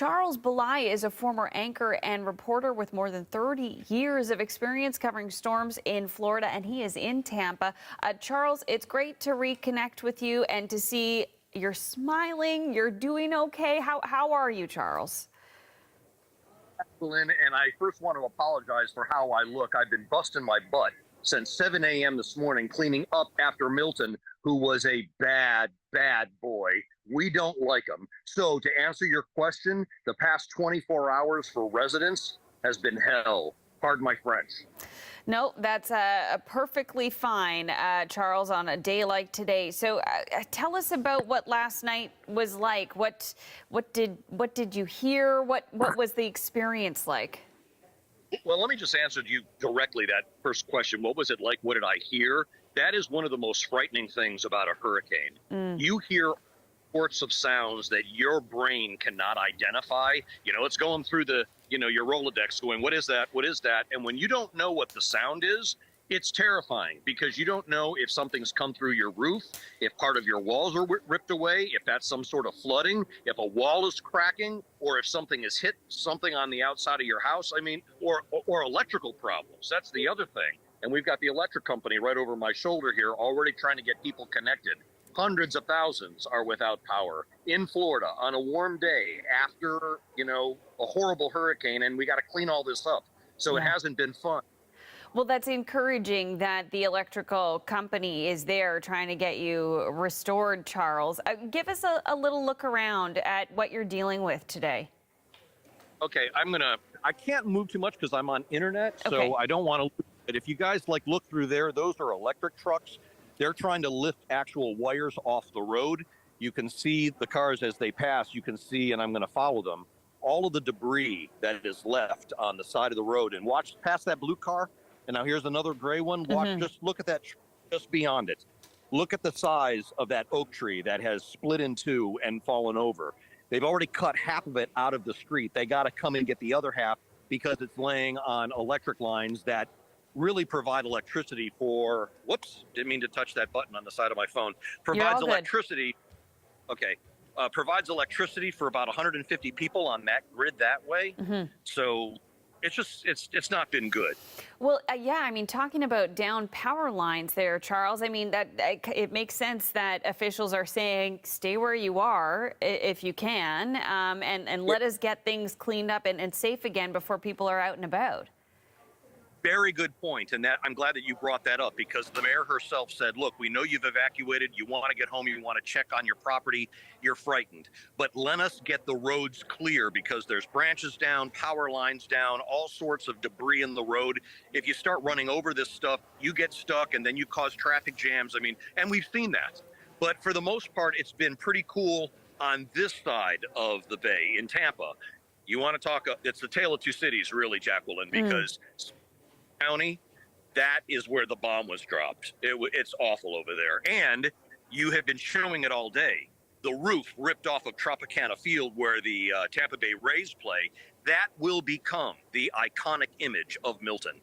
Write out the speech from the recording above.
Charles Billi is a former anchor and reporter with more than 30 years of experience covering storms in Florida, and he is in Tampa. Charles, it's great to reconnect with you and to see you're smiling. You're doing okay. How are you, Charles? Lynn, and I first want to apologize for how I look. I've been busting my butt since 7 a.m. this morning cleaning up after Milton, who was a bad, bad boy. We don't like him. So to answer your question, the past 24 hours for residents has been hell. Pardon my French. No, that's perfectly fine, Charles, on a day like today. So tell us about what last night was like. What did you hear? What was the experience like? Well, let me just answer you directly that first question. What was it like? What did I hear? That is one of the most frightening things about a hurricane. You hear sorts of sounds that your brain cannot identify. You know, it's going through the, your Rolodex going, what is that? What is that? And when you don't know what the sound is, it's terrifying because you don't know if something's come through your roof, if part of your walls are ripped away, if that's some sort of flooding, if a wall is cracking, or if something has hit something on the outside of your house. I mean, or electrical problems. That's the other thing. And we've got the electric company right over my shoulder here already trying to get people connected. Hundreds of thousands are without power in Florida on a warm day after, a horrible hurricane, and we got to clean all this up. So It hasn't been fun. Well, that's encouraging that the electrical company is there trying to get you restored, Charles. Give us a little look around at what you're dealing with today. Okay, I can't move too much because I'm on internet, so Okay. I don't want to. But if you guys look through there, those are electric trucks. They're trying to lift actual wires off the road. You can see the cars as they pass. You can see, and I'm going to follow them, all of the debris that is left on the side of the road. And watch past that blue car. And now here's another gray one. Watch, just look at that just beyond it. Look at the size of that oak tree that has split in two and fallen over. They've already cut half of it out of the street. They got to come and get the other half because it's laying on electric lines that really provide electricity for, whoops, didn't mean to touch that button on the side of my phone. Provides electricity. Okay. Provides electricity for about 150 people on that grid that way. So it's not been good. Well, yeah, I mean, talking about down power lines there, Charles, I mean, it makes sense that officials are saying stay where you are if you can, and let us get things cleaned up and safe again before people are out and about. Very good point, and that I'm glad that you brought that up because the mayor herself said, look, we know you've evacuated, you want to get home, you want to check on your property, you're frightened, but let us get the roads clear because there's branches down, power lines down, all sorts of debris in the road. If you start running over this stuff, you get stuck and then you cause traffic jams. I mean, and we've seen that, but for the most part, it's been pretty cool on this side of the bay in Tampa. You want to talk, it's the tale of two cities really, Jacqueline, because County, that is where the bomb was dropped. It's awful over there. And you have been showing it all day. The roof ripped off of Tropicana Field where the Tampa Bay Rays play, that will become the iconic image of Milton.